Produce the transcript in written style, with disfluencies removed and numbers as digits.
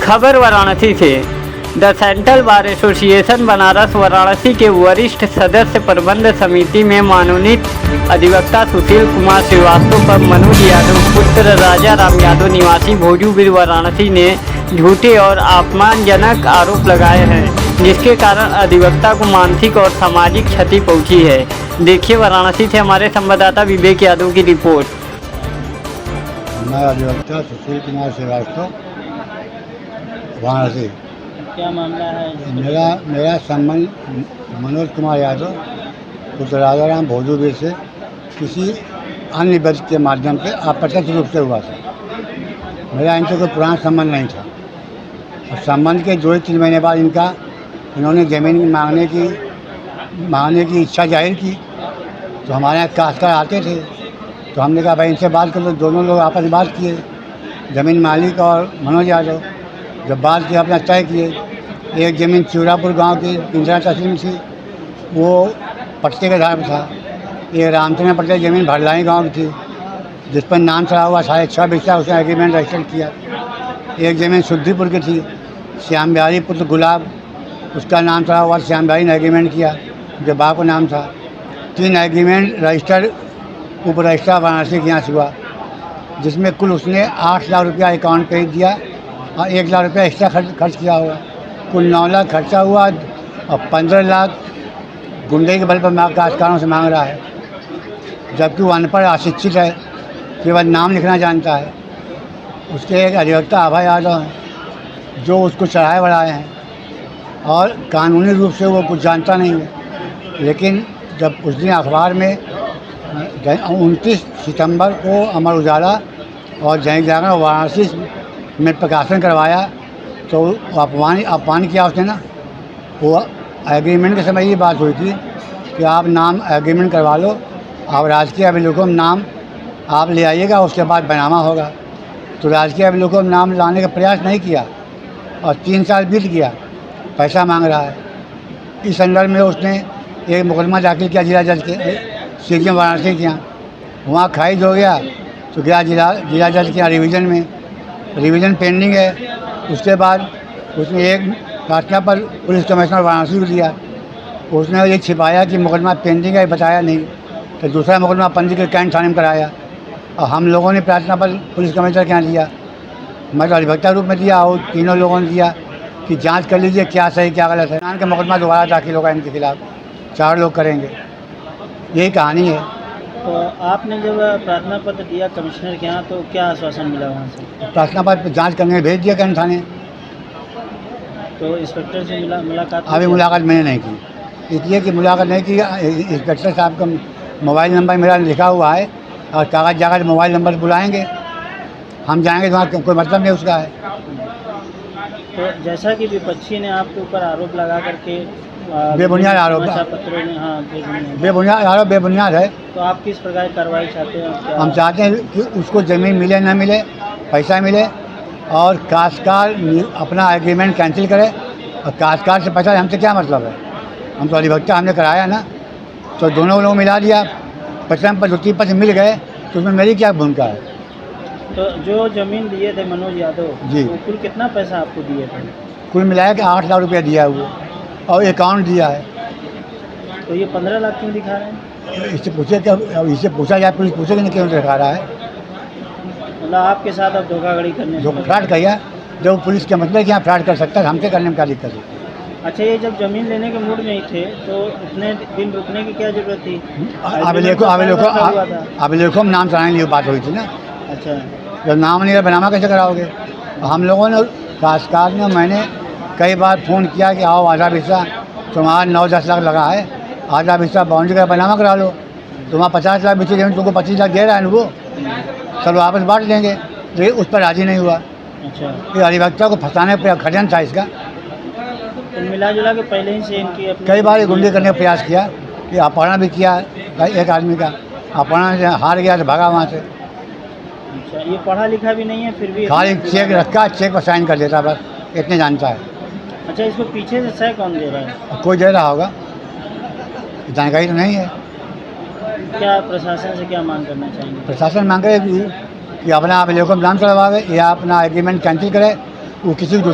खबर वाराणसी से। The central bar association Banaras Varanasi के वरिष्ठ सदस्य प्रबंध समिति में मनोनीत अधिवक्ता सुशील कुमार श्रीवास्तव पर मनोज यादव पुत्र राजा राम यादव निवासी भोजूबिल वाराणसी ने झूठे और अपमानजनक आरोप लगाए हैं, जिसके कारण अधिवक्ता को मानसिक और सामाजिक क्षति पहुंची है। देखिए वाराणसी से हमारे संवाददाता विवेक यादव की रिपोर्ट। मैं अधिवक्ता सुशील कुमार श्रीवास्तव, वाराणसी। क्या मामला है? मेरा संबंध मनोज कुमार यादव पुत्र राजाराम भोजूबिल से किसी अन्य व्यक्ति के माध्यम से अप्रत्यक्ष रूप से हुआ था। मेरा इनसे कोई पुराना संबंध नहीं था और संबंध के 2-3 महीने बाद इन्होंने ज़मीन मांगने की इच्छा जाहिर की। तो हमारे यहाँ काश्तकार आते थे, तो हमने कहा भाई इनसे बात कर लो। दोनों लोग आपस में बात किए, ज़मीन मालिक और मनोज यादव। जब बात की अपना तय किए, एक ज़मीन चिवरापुर गांव की इंदिरा तहसील में थी, वो पट्टे के आधार पर था। एक रामचंद्र पट्टे ज़मीन भरलाई गांव की थी, जिस पर नाम चढ़ा हुआ 6.5 बिस्सा, उसने एग्रीमेंट रजिस्टर किया। एक ज़मीन शुद्धिपुर की थी, श्याम बिहारी पुत्र गुलाब, उसका नाम चढ़ा हुआ, श्याम बिहारी ने एग्रीमेंट किया, जो बाप का नाम था। 3 एग्रीमेंट रजिस्टर उप रजिस्ट्रार वाराणसी के यहाँ से हुआ, जिसमें कुल उसने 8 लाख रुपया अकाउंट पे दिया और 1 लाख रुपया एक्स्ट्रा खर्च किया हुआ। कुल 9 लाख खर्चा हुआ और 15 लाख गुंडे के बल पर काश्तकारों से मांग रहा है, जबकि वो अनपढ़ अशिक्षित है, केवल नाम लिखना जानता है। उसके एक अधिवक्ता अभय यादव हैं, जो उसको चढ़ाए बढ़ाए हैं और कानूनी रूप से वो कुछ जानता नहीं है। लेकिन जब उस दिन अखबार में 29 सितंबर को अमर उजाला और दैनिक जागरण वाराणसी में प्रकाशन करवाया, तो अपमान किया उसने ना। वो एग्रीमेंट के समय ये बात हुई थी कि आप नाम एग्रीमेंट करवा लो, आप राजकीय अभिलेखों में नाम आप ले आइएगा, उसके बाद बैनामा होगा। तो राजकीय अभिलेखों में नाम लाने का प्रयास नहीं किया और 3 साल बीत गया, पैसा मांग रहा है। इस संदर्भ में उसने एक मुकदमा दाखिल किया जिला जज के सीजीएम वाराणसी के यहाँ। वहाँ खारिज हो गया, तो गया जिला जज के यहाँ रिवीजन पेंडिंग है। उसके बाद उसने एक प्रार्थना पर पुलिस कमिश्नर वाराणसी को दिया, उसने ये छिपाया कि मुकदमा पेंडिंग है, बताया नहीं। तो दूसरा मुकदमा पंजीकृत कैंट थाने में कराया और हम लोगों ने प्रार्थना पर पुलिस कमिश्नर के यहाँ दिया। मैं तो अधिवक्ता रूप में दिया और तीनों लोगों ने दिया कि जांच कर लीजिए क्या सही क्या गलत है। का मुकदमा दोबारा दाखिल होगा इनके खिलाफ, 4 लोग करेंगे। यही कहानी है। तो आपने जब प्रार्थना पत्र दिया कमिश्नर के यहाँ, तो क्या आश्वासन मिला वहाँ से? प्रार्थना पत्र जांच करने भेज दिया कैंट थाने। तो इंस्पेक्टर से मुलाकात? अभी मुलाकात मैंने नहीं की, इसलिए कि मुलाकात नहीं की। इंस्पेक्टर साहब का मोबाइल नंबर मेरा लिखा हुआ है और कागज जाकर मोबाइल नंबर बुलाएंगे, हम जाएंगे, वहाँ कोई मतलब नहीं उसका है। तो जैसा कि विपक्षी ने आपके ऊपर आरोप लगा करके बेबुनियाद आरोप, पत्रों में, हाँ बेबुनियाद है। तो आप किस प्रकार की कार्रवाई चाहते हैं? हम चाहते हैं कि उसको ज़मीन मिले न मिले, पैसा मिले और काश्तकार अपना एग्रीमेंट कैंसिल करे। और काश्तकार से पैसा हमसे क्या मतलब है? हम तो अधिवक्ता, हमने कराया ना, तो दोनों लोग मिला दिया। पैसा पर 2-3 पैसे मिल गए, तो उसमें मेरी क्या भूमिका है? तो जो ज़मीन दिए थे मनोज यादव जी, तो कुल कितना पैसा आपको दिए थे? कुल मिलाया कि 8 लाख रुपया दिया हुआ और अकाउंट दिया है। तो ये 15 लाख क्यों दिखा रहे हैं? इससे पूछा जाए, पुलिस पूछेगी नहीं क्यों दिखा रहा है। मतलब आपके साथ अब धोखाधड़ी करने जो फ्रॉड किया, जब पुलिस के मतलब कि यहाँ फ्रॉड कर सकता है, हमसे करने में क्या दिक्कत है? अच्छा, ये जब ज़मीन लेने के मूड में ही थे, तो इतने दिन रुकने की क्या ज़रूरत थी? अभिलेखों में नाम चढ़ाने के लिए बात हुई थी ना। अच्छा, जब नाम नहीं बनामा कैसे कराओगे? हम लोगों ने, काश्तकार ने, मैंने कई बार फ़ोन किया कि आओ आधा हिस्सा तुम्हारा 9-10 लाख लगा है, आधा हिस्सा बाउंड्री का बनामा करा लो, तुम्हारा 50 लाख बिची जमीन तुमको 25 लाख दे रहा है ना, वो सब वापस बांट लेंगे। लेकिन उस पर राजी नहीं हुआ। अच्छा, ये अधिवक्ता को फंसाने पर खजन था इसका। तो मिला जुला के पहले ही से इनकी कई बार गुंडे करने का प्रयास किया, कि अपहरण भी किया एक आदमी का, अपहरण से हार गया तो भागा वहाँ से। अच्छा, ये पढ़ा लिखा भी नहीं है, फिर भी खाली चेक रखा, चेक पर साइन कर देता, बस इतने जानता है। अच्छा, इसको पीछे से सह कौन दे रहा है? कोई दे रहा होगा, जानकारी तो नहीं है। क्या प्रशासन से क्या मांग करना चाहेंगे? प्रशासन मांग रहे कि अपना अभिलेखों में नाम चढ़वावे या अपना एग्रीमेंट कैंसिल करे वो किसी दूसरे